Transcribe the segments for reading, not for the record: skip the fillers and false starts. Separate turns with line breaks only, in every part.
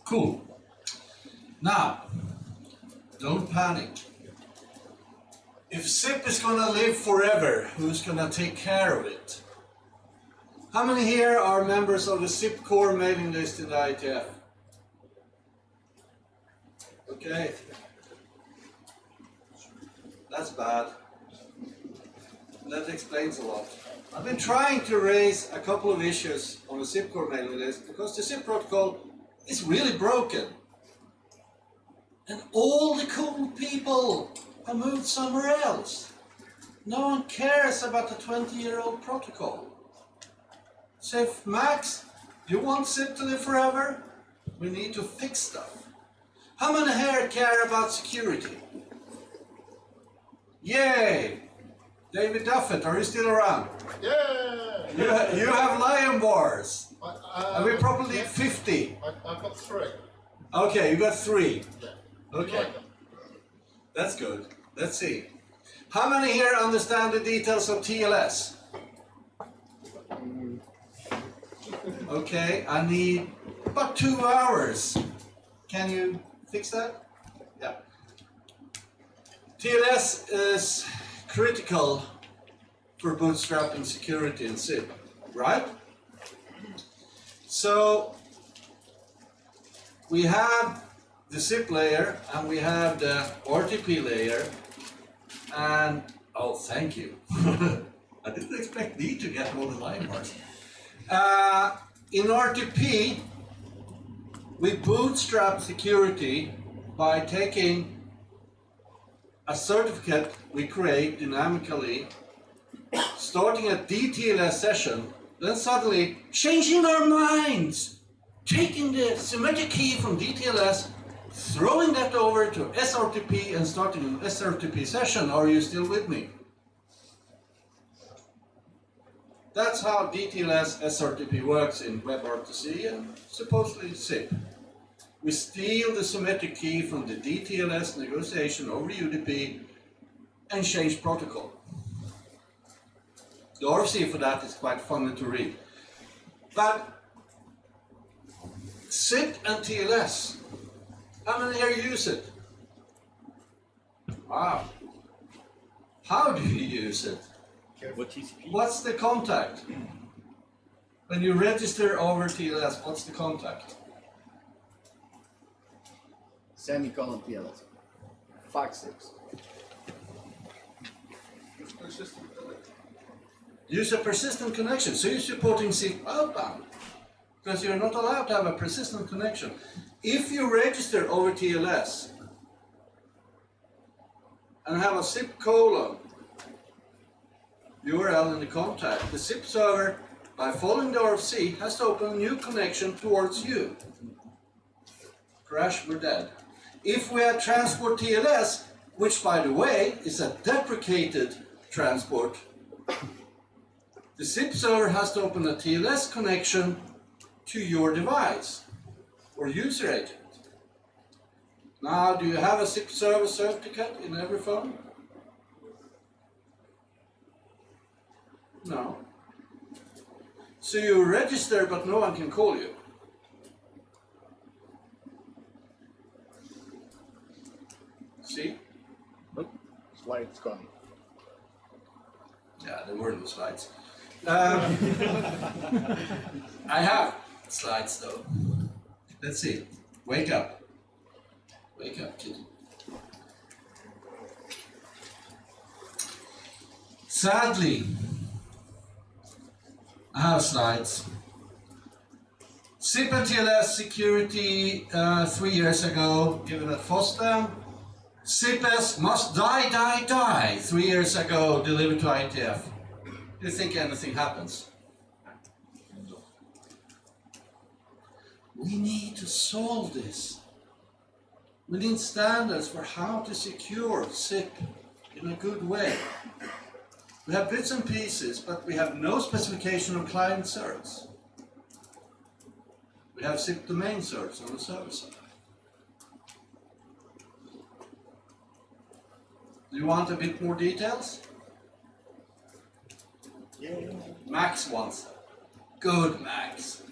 Cool. Now, don't panic. If SIP is going to live forever, who's going to take care of it? How many here are members of the SIP core mailing list in the ITF? Okay. That's bad. That explains a lot. I've been trying to raise a couple of issues on the SIP core mailing list because the SIP protocol is really broken. And all the cool people have moved somewhere else. No one cares about the 20-year-old protocol. So if Max, you want SIP to live forever, we need to fix stuff. How many here care about security? Yay! David Duffett, are you still around?
Yeah!
You have lion bars. And we probably need 50.
I've got 3.
Okay, you got 3.
Yeah.
Okay. That's good. Let's see. How many here understand the details of TLS? Okay, I need about 2 hours. Can you fix that? Yeah. TLS is critical for bootstrapping security in SIP, right? So we have the SIP layer and we have the RTP layer, and oh, thank you. I didn't expect me to get all the line bars. In RTP, we bootstrap security by taking a certificate we create dynamically, starting a DTLS session, then suddenly changing our minds, taking the symmetric key from DTLS, throwing that over to SRTP and starting an SRTP session. Are you still with me? That's how DTLS SRTP works in WebRTC and supposedly SIP. We steal the symmetric key from the DTLS negotiation over UDP and change protocol. The RFC for that is quite funny to read. But SIP and TLS, how many here use it? Wow. How do you use it?
What TCP?
What's the contact? When you register over TLS, what's the contact?
Semicolon TLS. Fax 6.
Use a persistent connection. So you're supporting SIP outbound because you're not allowed to have a persistent connection. If you register over TLS and have a SIP colon URL in the contact, the SIP server, by following the RFC, has to open a new connection towards you. Crash, we're dead. If we have transport TLS, which by the way is a deprecated transport, the SIP server has to open a TLS connection to your device or user agent. Now, do you have a SIP server certificate in every phone? No. So you register, but no one can call you. See?
Oh, slide's gone.
Yeah, there were no slides. I have slides though. Let's see. Wake up. Wake up, kid. Sadly, I have slides. SIP and TLS security 3 years ago, given at FOSDEM. SIP-S must die 3 years ago, delivered to ITF. Do you think anything happens? We need to solve this. We need standards for how to secure SIP in a good way. We have bits and pieces, but we have no specification of client servers. We have SIP domain servers on the server side. Do you want a bit more details? Max wants them. Good, Max.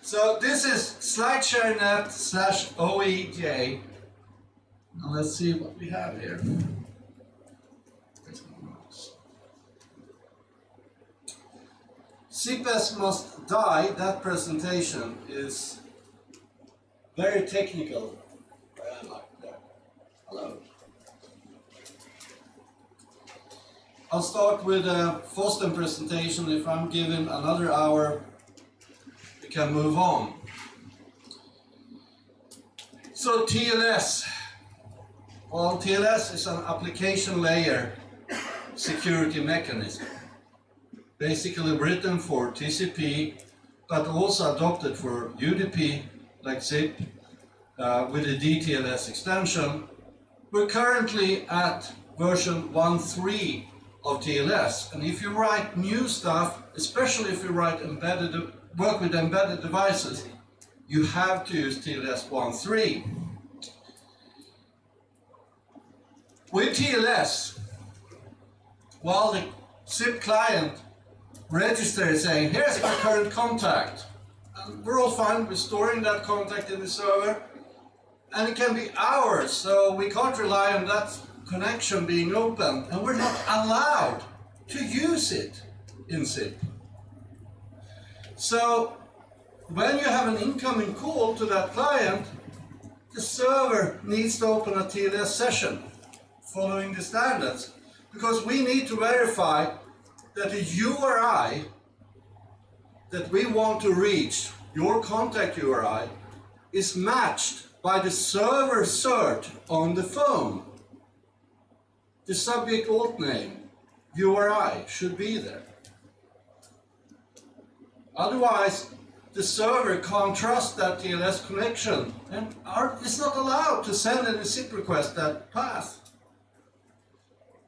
So this is slidesharenet/OEJ. Now let's see what we have here. Where's my mouse? CPS must die. That presentation is very technical. Where am I? There. Hello. I'll start with a Fosten presentation. If I'm given another hour, we can move on. So TLS. Well, TLS is an application layer security mechanism. Basically written for TCP, but also adopted for UDP, like ZIP, with the DTLS extension. We're currently at version 1.3 of TLS, and if you write new stuff, especially if you write work with embedded devices, you have to use TLS 1.3. With TLS, while the ZIP client registers saying, here's my current contact, and we're all fine with storing that contact in the server, and it can be hours, so we can't rely on that connection being open, and we're not allowed to use it in ZIP. So when you have an incoming call to that client, the server needs to open a TLS session following the standards, because we need to verify that the URI that we want to reach, your contact URI, is matched by the server cert on the phone. The subject alt name, URI, should be there. Otherwise, the server can't trust that TLS connection and is not allowed to send any ZIP request that path.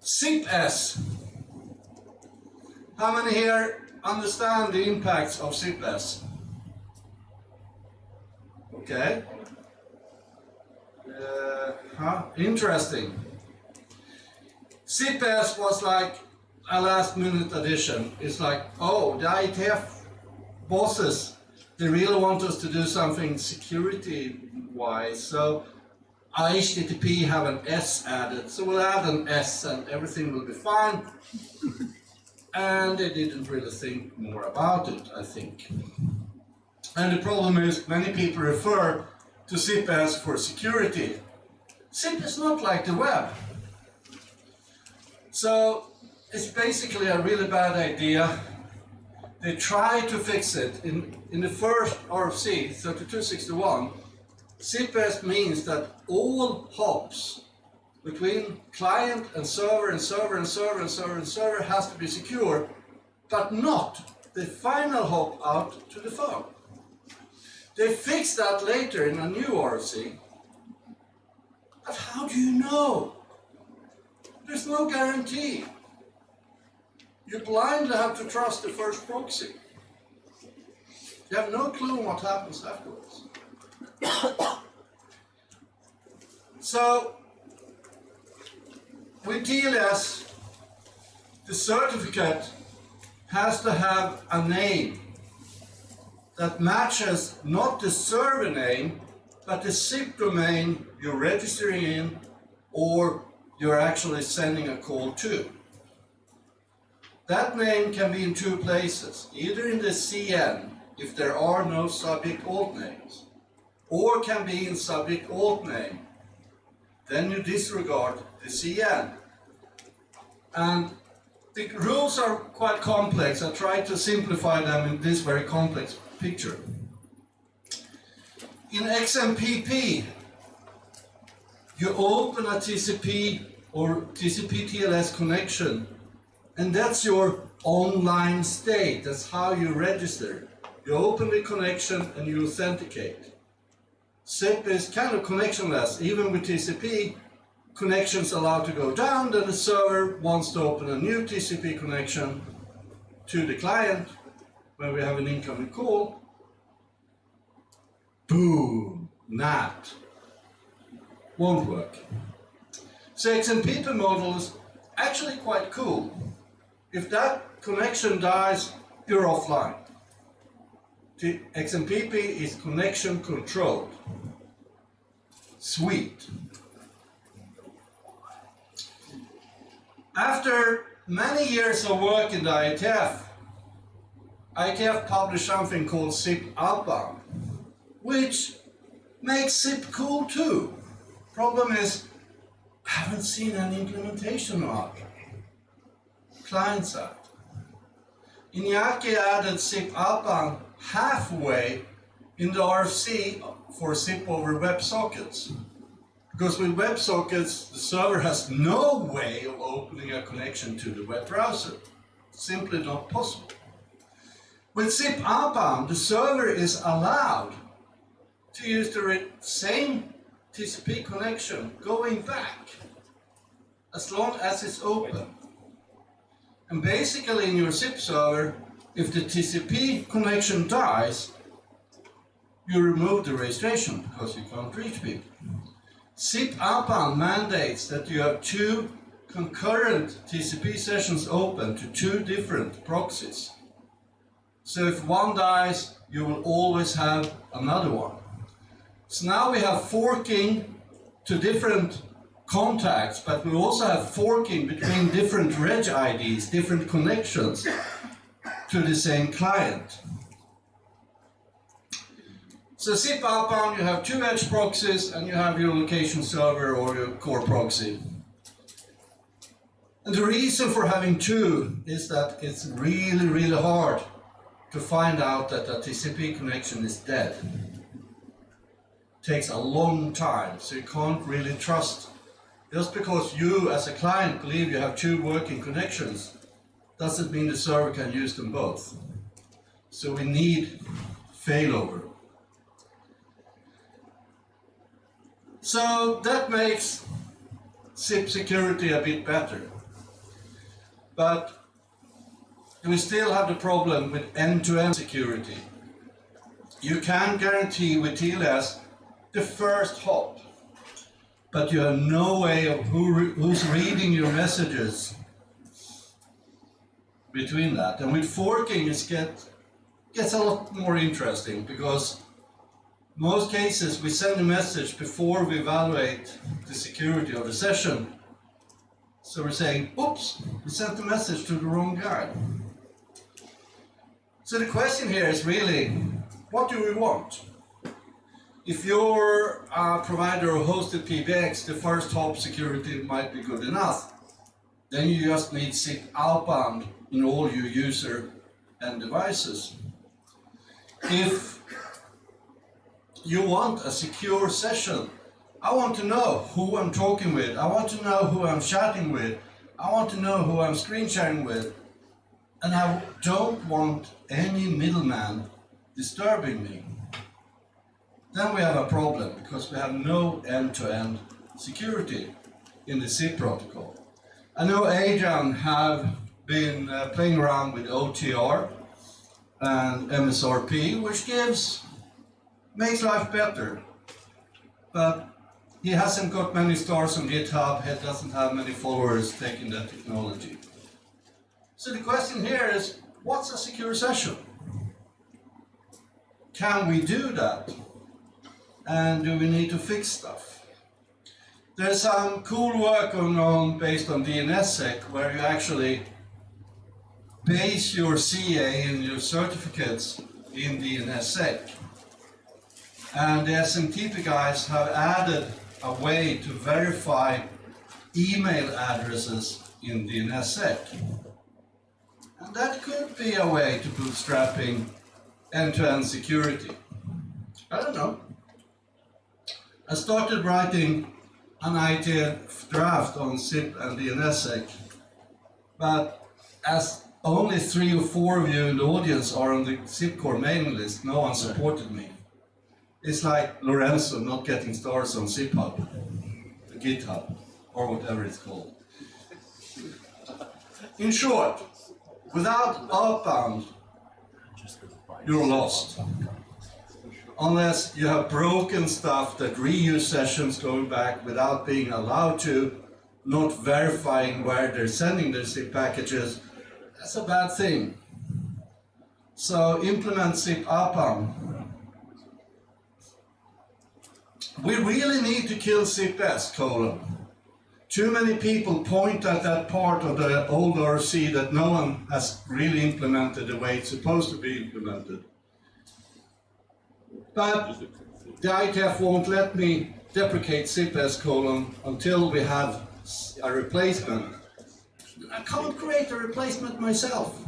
ZIP-S. How many here understand the impacts of ZIP-S? Okay. Interesting. ZIP-S was like a last-minute addition. It's like, oh, the IETF bosses, they really want us to do something security-wise, so HTTP have an S added, so we'll add an S and everything will be fine. And they didn't really think more about it, I think. And the problem is, many people refer to ZIP-S for security. ZIP is not like the web. So it's basically a really bad idea. They tried to fix it in the first RFC 3261. ZIP-S means that all hops between client and server and server and server and server and server has to be secure, but not the final hop out to the phone. They fixed that later in a new RFC. But how do you know? There's no guarantee. You blindly have to trust the first proxy. You have no clue what happens afterwards. So, with TLS, the certificate has to have a name that matches not the server name, but the ZIP domain you're registering in or you're actually sending a call to. That name can be in two places, either in the CN, if there are no subject alt names, or can be in subject alt name. Then you disregard the CN. And the rules are quite complex. I tried to simplify them in this very complex picture. In XMPP, you open a TCP or TCP-TLS connection, and that's your online state. That's how you register. You open the connection and you authenticate. ZIP is kind of connectionless. Even with TCP, connections allowed to go down, then the server wants to open a new TCP connection to the client when we have an incoming call. Boom, NAT. Won't work. So XMPP model is actually quite cool. If that connection dies, you're offline. XMPP is connection controlled. Sweet. After many years of work in the IETF published something called SIP Outbound, which makes SIP cool too. Problem is, I haven't seen any implementation of it. Client side. Iñaki added SIP Outbound halfway in the RFC for SIP over WebSockets. Because with WebSockets, the server has no way of opening a connection to the web browser. Simply not possible. With SIP Outbound, the server is allowed to use the same TCP connection going back as long as it's open. And basically in your SIP server, if the TCP connection dies, you remove the registration because you can't reach people. SIP Outbound mandates that you have 2 concurrent TCP sessions open to 2 different proxies. So if one dies, you will always have another one. So now we have forking to different contacts, but we also have forking between different reg IDs, different connections to the same client. So SIP Outbound, you have 2 edge proxies and you have your location server or your core proxy. And the reason for having 2 is that it's really, really hard to find out that a TCP connection is dead. It takes a long time, so you can't really trust. Just because you as a client believe you have 2 working connections doesn't mean the server can use them both. So we need failover. So that makes SIP security a bit better. But we still have the problem with end-to-end security. You can guarantee with TLS the first hop, but you have no way of who's reading your messages between that. And with forking, it gets a lot more interesting, because most cases we send a message before we evaluate the security of the session. So we're saying, oops, we sent the message to the wrong guy. So the question here is really, what do we want? If you're a provider of hosted PBX, the first hop security might be good enough. Then you just need SIP Outbound in all your user and devices. If you want a secure session, I want to know who I'm talking with, I want to know who I'm chatting with, I want to know who I'm screen sharing with, and I don't want any middleman disturbing me. Then we have a problem, because we have no end-to-end security in the SIP protocol. I know Adrian have been playing around with OTR and MSRP, which makes life better. But he hasn't got many stars on GitHub, he doesn't have many followers taking that technology. So the question here is, what's a secure session? Can we do that? And do we need to fix stuff? There's some cool work going on based on DNSSEC, where you actually base your CA and your certificates in DNSSEC. And the SMTP guys have added a way to verify email addresses in DNSSEC. And that could be a way to bootstrapping end-to-end security. I don't know. I started writing an IETF draft on SIP and DNSSEC, but as only 3 or 4 of you in the audience are on the SIP core mailing list, no one supported me. It's like Lorenzo not getting stars on SIP Hub, GitHub, or whatever it's called. In short, without Outbound, you're lost. Unless you have broken stuff that reuse sessions going back without being allowed to, not verifying where they're sending their SIP packages, that's a bad thing. So implement zip APAM. We really need to kill zip S : Too many people point at that part of the old RC that no one has really implemented the way it's supposed to be implemented. But the ITF won't let me deprecate zip S : until we have a replacement. I can't create a replacement myself.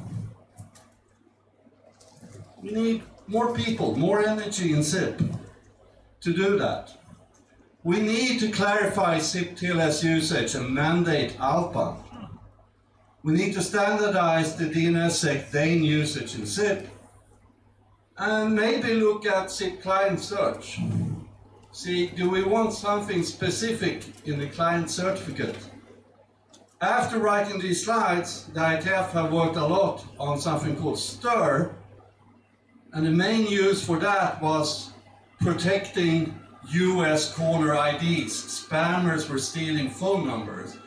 We need more people, more energy in zip to do that. We need to clarify zip TLS usage and mandate ALPA. We need to standardize the DNSSEC DANE usage in zip, and maybe look at zip client search. See, do we want something specific in the client certificate? After writing these slides, the ITF have worked a lot on something called STIR, and the main use for that was protecting US caller IDs. Spammers were stealing phone numbers.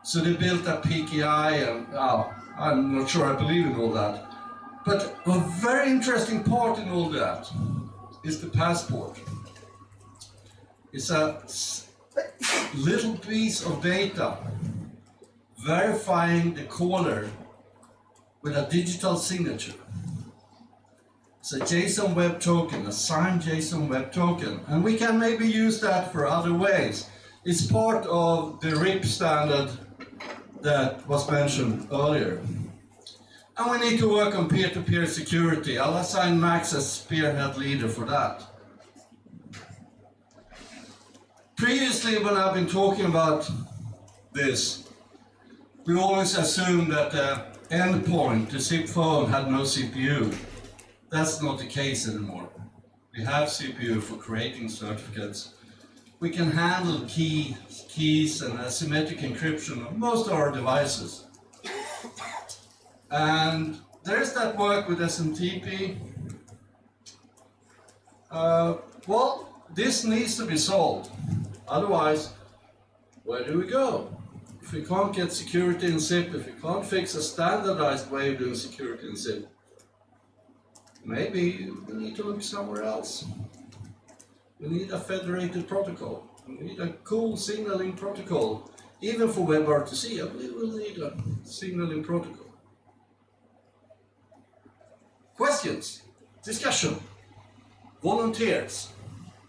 So they built a PKI, and I'm not sure I believe in all that. But a very interesting part in all that is the passport. It's a little piece of data verifying the caller with a digital signature. It's a JSON Web Token, a signed JSON Web Token, and we can maybe use that for other ways. It's part of the RIP standard that was mentioned earlier. And we need to work on peer-to-peer security. I'll assign Max as spearhead leader for that. Previously, when I've been talking about this, we always assumed that the endpoint, the zip phone, had no CPU. That's not the case anymore. We have CPU for creating certificates. We can handle keys and asymmetric encryption on most of our devices. And there's that work with SMTP. Well, this needs to be solved. Otherwise, where do we go? If we can't get security in zip, if we can't fix a standardized way of doing security in zip, maybe we need to look somewhere else. We need a federated protocol. We need a cool signaling protocol. Even for WebRTC, I believe we'll need a signaling protocol. Questions? Discussion? Volunteers?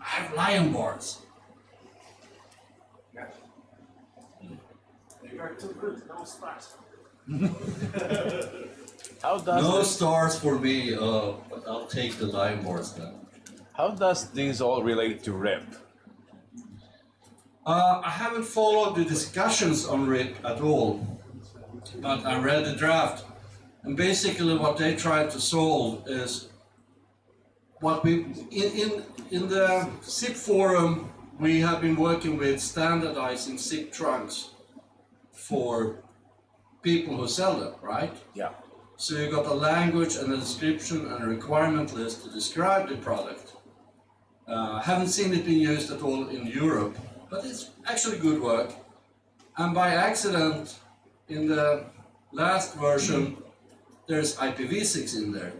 I have lion bars.
You are too good, no stars.
No stars for me, but I'll take the lion bars then.
How does this all relate to RIP?
I haven't followed the discussions on RIP at all, but I read the draft, and basically what they tried to solve is what we in the zip forum we have been working with standardizing zip trunks for people who sell them, right?
Yeah.
So you got a language and a description and a requirement list to describe the product. Haven't seen it being used at all in Europe, but it's actually good work. And by accident, in the last version, there's IPv6 in there.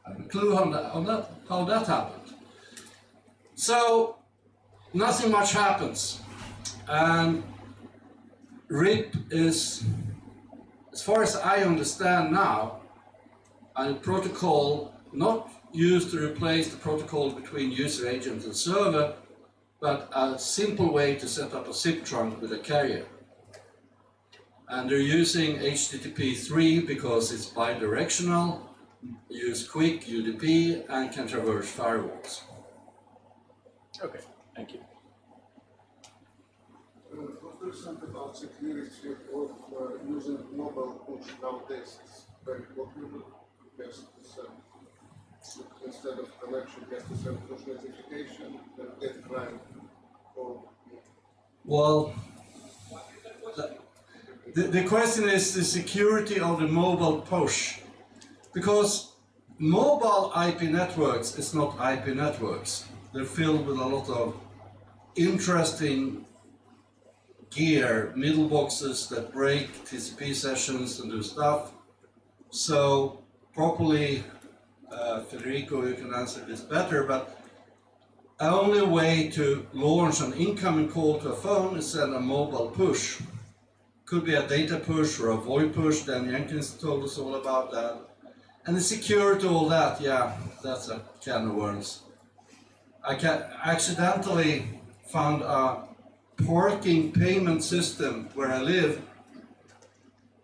I have a clue how that happened. So, nothing much happens. And RIP is, as far as I understand now, a protocol not used to replace the protocol between user agent and server, but a simple way to set up a zip trunk with a carrier. And they're using HTTP 3 because it's bidirectional, use quick UDP, and can traverse firewalls.
Okay, thank you.
What percent about security of using mobile push nowadays? It's very popular. Just to send, instead of connection, just to send push notification and get crime.
Well, the question is the security of the mobile push. Because mobile IP networks is not IP networks. They're filled with a lot of interesting gear, middle boxes that break TCP sessions and do stuff. So properly, Federico, you can answer this better, but only way to launch an incoming call to a phone is send a mobile push. Could be a data push or a VoIP push. Dan Jenkins told us all about that. And the security, all that, yeah, that's a can of worms. I accidentally found a parking payment system where I live,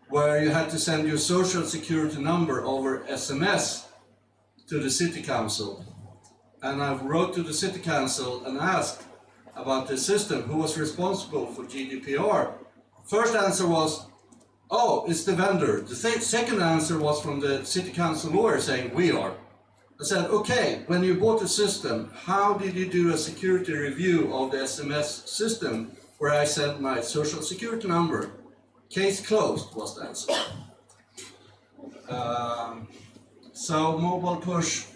where you had to send your social security number over SMS to the city council. And I wrote to the city council and asked about the system, who was responsible for GDPR. First answer was, oh, it's the vendor. The second answer was from the city council lawyer saying, we are. I said, okay, when you bought the system, how did you do a security review of the SMS system where I sent my social security number? Case closed was the answer. So mobile push,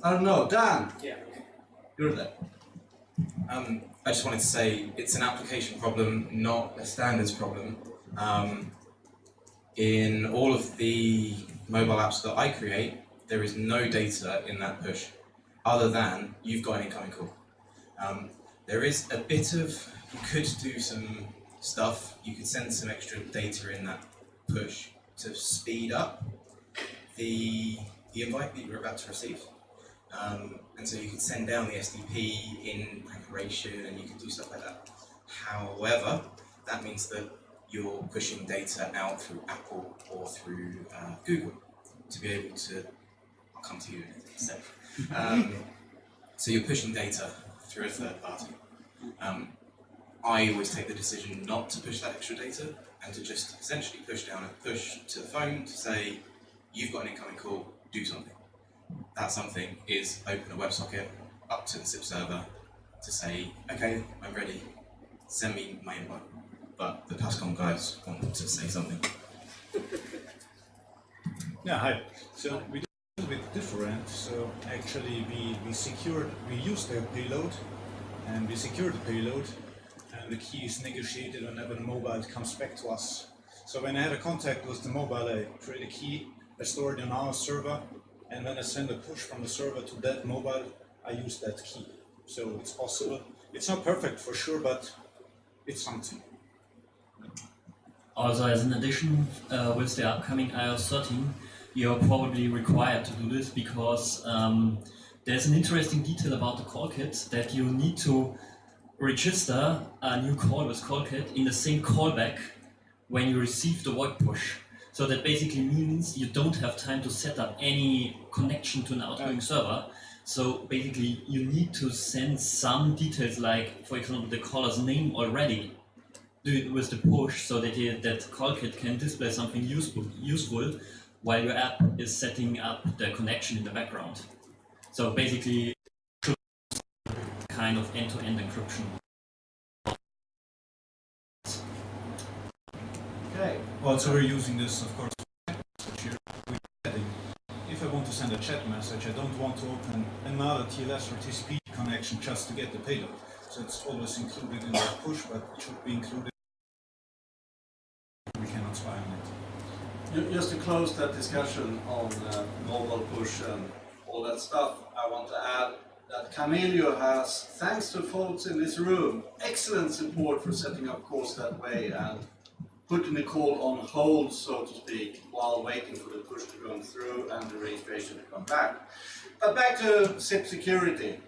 I don't know. Dan?
Yeah.
You're there.
I just wanted to say it's an application problem, not a standards problem. In all of the mobile apps that I create, there is no data in that push, other than you've got an incoming call. There is a bit of, you could do some stuff, you could send some extra data in that push to speed up the invite that you're about to receive. And so you could send down the SDP in preparation and you could do stuff like that. However, that means that you're pushing data out through Apple or through Google to be able to, I'll come to you in a sec. So you're pushing data through a third party. I always take the decision not to push that extra data and to just essentially push down a push to the phone to say, you've got an incoming call, do something. That something is open a WebSocket up to the SIP server to say, okay, I'm ready, send me my invite. But the PASCOM guys want to say something.
Yeah, hi. So we do a little bit different. So actually we use the payload and we secure the payload, and the key is negotiated whenever the mobile comes back to us. So when I had a contact with the mobile, I create a key, I store it on our server, and when I send a push from the server to that mobile, I use that key. So it's possible. It's not perfect for sure, but it's something.
Also, as an addition, with the upcoming iOS 13, you're probably required to do this because there's an interesting detail about the call kit that you need to register a new call with call kit in the same callback when you receive the VoIP push. So that basically means you don't have time to set up any connection to an outgoing server. So basically you need to send some details like, for example, the caller's name already. Do it with the push so that that call kit can display something useful while your app is setting up the connection in the background. So basically, kind of end-to-end encryption.
Okay.
Also, we're using this, of course, here with chatting. If I want to send a chat message, I don't want to open another TLS or TCP connection just to get the payload. So it's always included in the push, but it should be included. We cannot spy on it.
Just to close that discussion on mobile push and all that stuff, I want to add that Camilio has, thanks to folks in this room, excellent support for setting up calls that way and putting the call on hold, so to speak, while waiting for the push to go through and the registration to come back. But back to SIP security.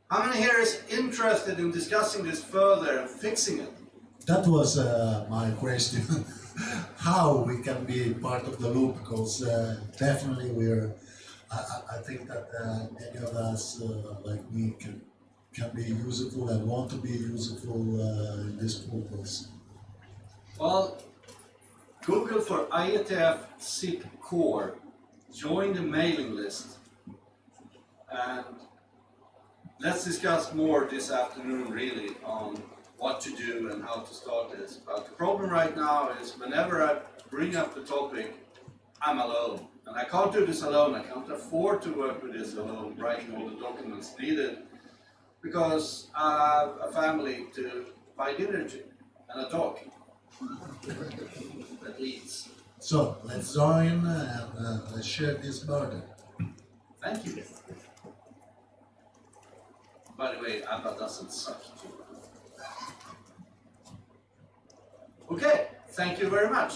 How many here is interested in discussing this further and fixing it?
That was my question. How we can be part of the loop, because definitely I think that many of us, like me, can be useful and want to be useful in this purpose.
Well, Google for IETF SIP Core, join the mailing list, and let's discuss more this afternoon really on what to do and how to start this. But the problem right now is whenever I bring up the topic, I'm alone. And I can't do this alone. I can't afford to work with this alone, writing all the documents needed, because I have a family to buy dinner to and a dog that eats.
So let's join and let's share this burden.
Thank you. By the way, ABBA doesn't suck too. Okay, thank you very much.